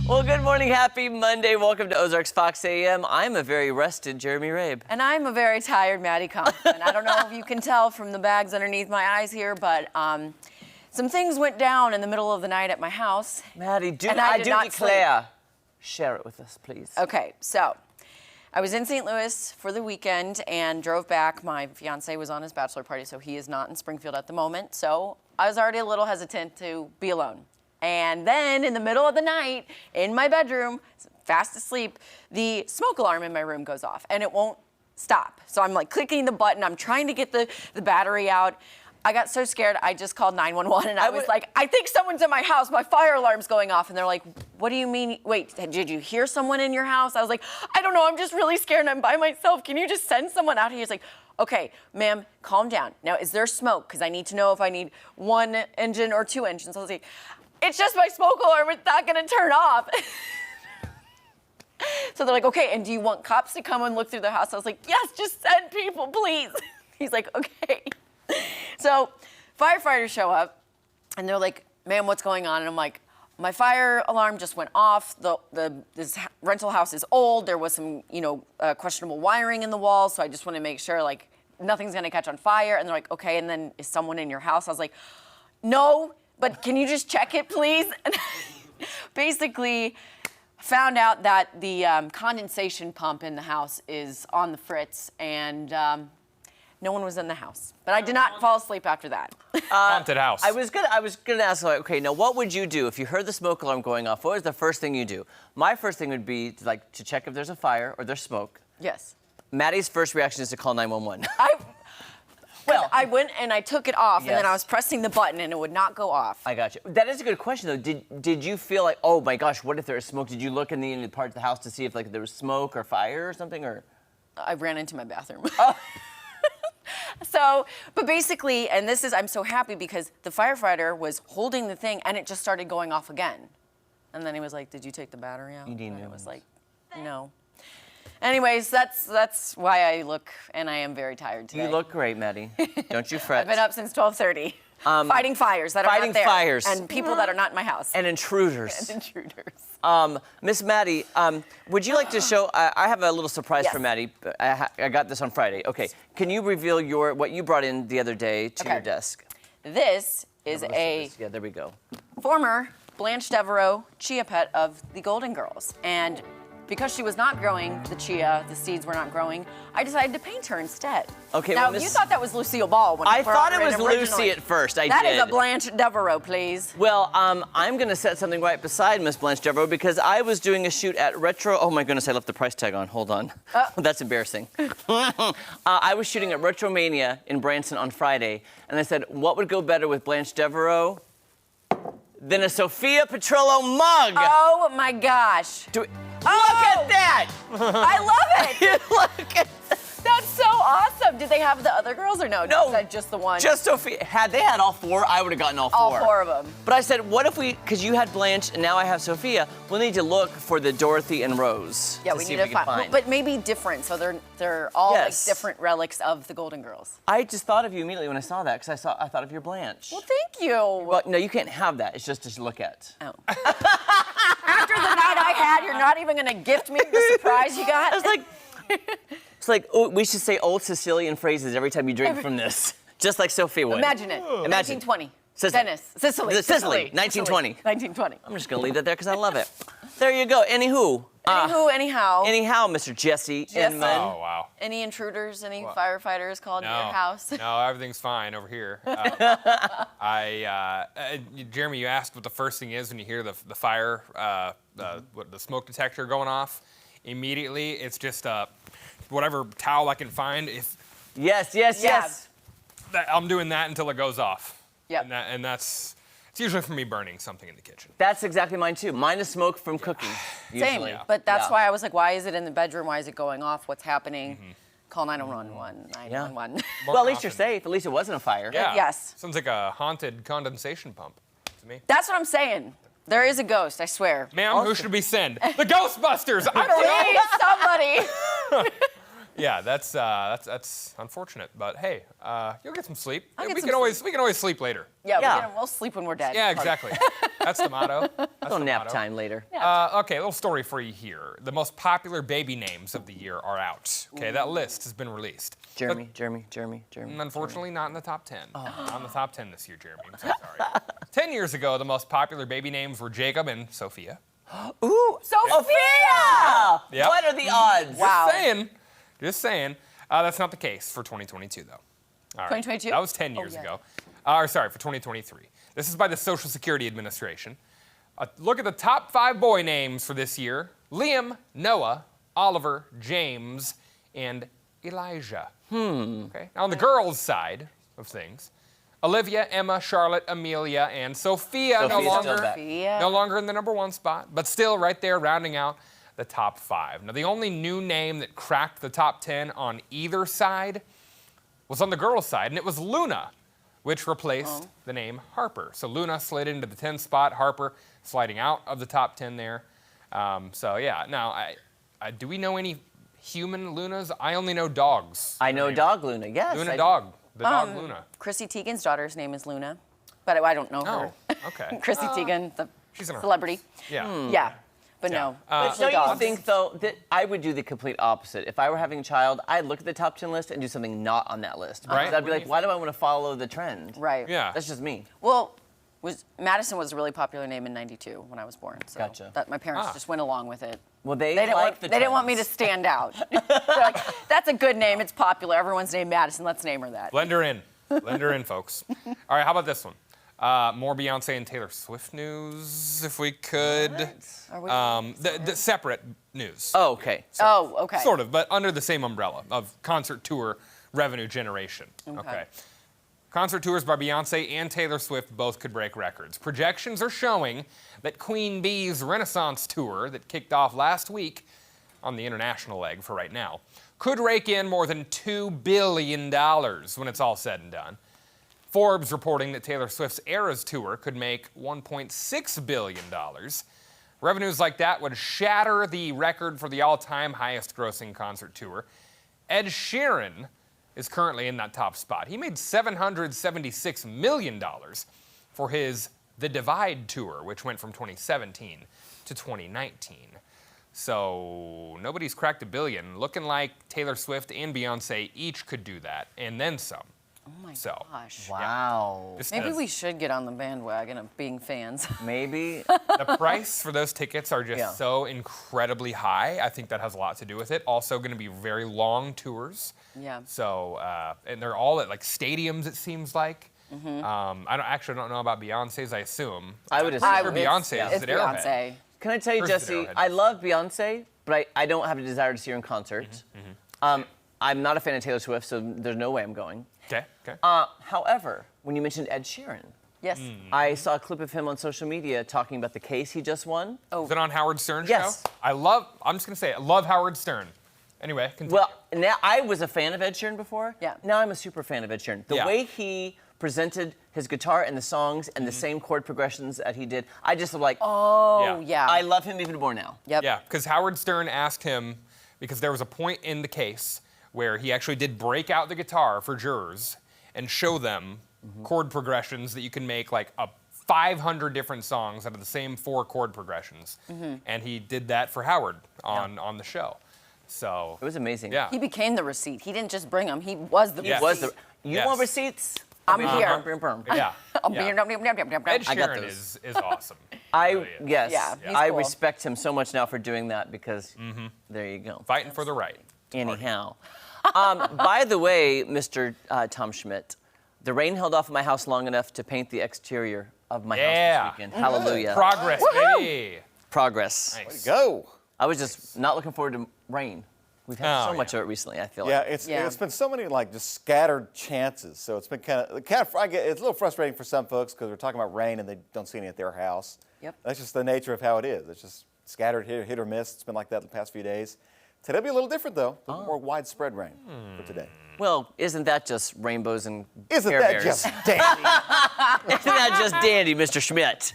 Well, good morning. Happy Monday. Welcome to Ozarks Fox AM. I'm a very rested Jeremy Rabe. And I'm a very tired Maddie Compton. I don't know if you can tell from the bags underneath my eyes here, but some things went down in the middle of the night at my house. Maddie, I did not declare. sleep. Share it with us, please. Okay, so I was in St. Louis for the weekend and drove back. My fiance was on his bachelor party, so he is not in Springfield at the moment. So I was already a little hesitant to be alone. And then in the middle of the night, in my bedroom, fast asleep, the smoke alarm in my room goes off and it won't stop. So I'm like clicking the button, I'm trying to get the battery out. I got so scared, I just called 911 and I was like, I think someone's in my house, my fire alarm's going off. And they're like, what do you mean? Wait, did you hear someone in your house? I was like, I don't know, I'm just really scared and I'm by myself. Can you just send someone out here? He's like, okay, ma'am, calm down. Now, is there smoke? Because I need to know if I need one engine or two engines. I was like, it's just my smoke alarm, it's not gonna turn off. So they're like, okay, and do you want cops to come and look through the house? I was like, yes, just send people, please. He's like, okay. So firefighters show up and they're like, ma'am, what's going on? And I'm like, my fire alarm just went off. This rental house is old. There was some, questionable wiring in the wall. So I just want to make sure like nothing's gonna catch on fire. And they're like, okay, and then is someone in your house? I was like, no, but can you just check it, please? And basically found out that the condensation pump in the house is on the fritz, and no one was in the house. But I did not fall asleep after that. Haunted house. I was gonna ask, like, okay, now what would you do if you heard the smoke alarm going off? What was the first thing you do? My first thing would be to check if there's a fire or there's smoke. Yes. Maddie's first reaction is to call 911. Well, I went and I took it off, Yes. and then I was pressing the button, and it would not go off. I got you. That is a good question, though. Did you feel like, oh my gosh, what if there is smoke? Did you look in the part of the house to see if like there was smoke or fire or something, or? I ran into my bathroom. Oh. But basically, and I'm so happy because the firefighter was holding the thing, and it just started going off again. And then he was like, did you take the battery out? And I was like, no. Anyways, that's why I look, and I am very tired today. You look great, Maddie. Don't you fret. I've been up since 12:30, fighting fires that are not there. Fires. And people that are not in my house. And intruders. And intruders. Miss Maddie, would you like to show? I have a little surprise Yes. for Maddie. I got this on Friday. Okay, can you reveal what you brought in the other day to your desk? This is a Yeah, there we go. former Blanche Devereaux chia pet of the Golden Girls, and because she was not growing the chia, the seeds were not growing, I decided to paint her instead. Okay, now, well, you thought that was Lucille Ball when I you thought it was originally. Lucy at first. That is a Blanche Devereaux, please. Well, I'm going to set something right beside Miss Blanche Devereaux because I was doing a shoot at Retro. Oh my goodness, I left the price tag on. Hold on. That's embarrassing. I was shooting at Retromania in Branson on Friday, and I said, what would go better with Blanche Devereaux than a Sophia Petrillo mug? Oh my gosh. Look at that! I love it. Look at that. That's so awesome. Did they have the other girls or no? No. Is that just the one? Just Sophia. Had they had all four, I would have gotten all four. All four of them. But I said, what if because you had Blanche and now I have Sophia, we'll need to look for the Dorothy and Rose. Yeah, to we see need if to can find. But maybe different, so they're all Yes. like different relics of the Golden Girls. I just thought of you immediately when I saw that because I thought of your Blanche. Well, thank you. Well, no, you can't have that. It's just to look at. Oh. After the night I had, you're not even gonna gift me the surprise you got? I was like, it's like, oh, we should say old Sicilian phrases every time you drink from this, just like Sophia would. Imagine it. Imagine. 1920. Sicily. Venice. Sicily. Sicily. 1920. 1920. I'm just gonna leave that there because I love it. There you go. Anywho. Anyhow. Anyhow, Mr. Jesse Inman. Oh, wow. Any intruders, any firefighters called to your No, house? no, everything's fine over here. Jeremy, you asked what the first thing is when you hear the fire, the smoke detector going off. Immediately, it's just whatever towel I can find. Yes. I'm doing that until it goes off. Yeah. And that's it's usually for me burning something in the kitchen. That's exactly mine too. Mine is smoke from cooking. Same. Usually. But that's Yeah. why I was like, why is it in the bedroom? Why is it going off? What's happening? Call 911. 911. Well, at least you're safe. At least it wasn't a fire. Yeah. Yes. Sounds like a haunted condensation pump to me. That's what I'm saying. There is a ghost, I swear. Ma'am, who should we send? The Ghostbusters! I don't know! Please, somebody. Yeah, that's unfortunate. But hey, you'll get some sleep. I'll get We some can always sleep later. Yeah, we'll sleep when we're dead. Yeah, exactly. That's the motto. That's Little the nap motto. time later. Okay, a little story for you here. The most popular baby names of the year are out. Okay, that list has been released. Jeremy. Unfortunately, not in the top 10. Not in the top 10 this year, Jeremy. I'm so sorry. 10 years ago, the most popular baby names were Jacob and Sophia. Ooh, Sophia! Yep. What are the odds? Wow. Just saying. That's not the case for 2022, though. All right. 2022? That was 10 years yeah. ago. Sorry, for 2023. This is by the Social Security Administration. Look at the top 5 boy names for this year. Liam, Noah, Oliver, James, and Elijah. Okay. Now, on the girls' side of things, Olivia, Emma, Charlotte, Amelia, and Sophia Sophia's still back. no longer in the #1 spot, but still right there rounding out the top 5. Now, the only new name that cracked the top 10 on either side was on the girls' side, and it was Luna, which replaced the name Harper. So Luna slid into the 10th spot, Harper sliding out of the top 10 there. So yeah, now, do we know any human Lunas? I only know dogs. I know dog Luna, yes. Luna dog. The dog Luna. Chrissy Teigen's daughter's name is Luna, but I don't know her. Oh, okay. Chrissy Teigen, the She's in her celebrity. Yeah. Yeah, but Yeah. no. But It's don't the you dogs. think, though, that I would do the complete opposite? If I were having a child, I'd look at the top 10 list and do something not on that list. Right. Because I'd be like, why do I want to follow the trend? Right. Yeah. That's just me. Well, Madison was a really popular name in '92 when I was born. So Gotcha. That my parents Ah. just went along with it. Well, they didn't like want, the they didn't want me to trends. stand out. They're like, that's a good name. It's popular. Everyone's named Madison. Let's name her that. Blend her in. Blend her in, folks. All right, how about this one? More Beyonce and Taylor Swift news, if we could. Are we The separate news. Oh, okay. Oh, okay. Sort of, but under the same umbrella of concert tour revenue generation. Okay. Concert tours by Beyonce and Taylor Swift both could break records. Projections are showing that Queen Bee's Renaissance tour that kicked off last week on the international leg for right now could rake in more than $2 billion when it's all said and done. Forbes reporting that Taylor Swift's Eras tour could make $1.6 billion. Revenues like that would shatter the record for the all-time highest grossing concert tour. Ed Sheeran is currently in that top spot. He made $776 million for his The Divide tour, which went from 2017 to 2019. So nobody's cracked $1 billion. Looking like Taylor Swift and Beyonce each could do that, and then some. Oh my So, gosh. Wow. This Maybe does- we should get on the bandwagon of being fans. Maybe. The price for those tickets are just Yeah. so incredibly high. I think that has a lot to do with it. Also going to be very long tours. Yeah. So, and they're all at like stadiums, it seems like. I don't know about Beyonce's, I assume. I would I'm assume. pretty sure Beyonce's It's at Arrowhead. Beyonce. Can I tell you, Where's the Jesse, Arrowhead? I love Beyonce, but I don't have a desire to see her in concert. I'm not a fan of Taylor Swift, so there's no way I'm going. Okay, okay. However, when you mentioned Ed Sheeran, Yes. I saw a clip of him on social media talking about the case he just won. Is it on Howard Stern's Yes. show? I'm just going to say it, I love Howard Stern. Anyway, continue. Well, now I was a fan of Ed Sheeran before. Yeah. Now I'm a super fan of Ed Sheeran. The Yeah. way he presented his guitar and the songs and the same chord progressions that he did, I just was like, Oh, yeah. I love him even more now. Yep. Yeah, because Howard Stern asked him, because there was a point in the case where he actually did break out the guitar for jurors and show them chord progressions that you can make like 500 different songs out of the same 4 chord progressions. And he did that for Howard on the show. So It was amazing. yeah. He became the receipt. He didn't just bring them. He was the Yes. receipt. You Yes. want receipts? I'm here. Yeah. I'm yeah. here. Ed I got Sheeran those. is awesome. I Really is. yes, Yeah, he's I cool. respect him so much now for doing that because there you go. Fighting for the right. Anyhow, by the way, Mr. Tom Schmidt, the rain held off my house long enough to paint the exterior of my Yeah. house this weekend. Hallelujah. Progress, baby. Progress. Nice. Go. I was just not looking forward to rain. We've had Oh, so much yeah. of it recently, I feel Yeah, like. it's been so many like just scattered chances. So it's been kind of it's a little frustrating for some folks because we're talking about rain and they don't see any at their house. Yep. That's just the nature of how it is. It's just scattered hit or miss. It's been like that the past few days. Today'll be a little different though. A little more widespread rain for today. Well, isn't that just rainbows and Isn't Care that Bears? just dandy? Isn't that just dandy, Mr. Schmidt?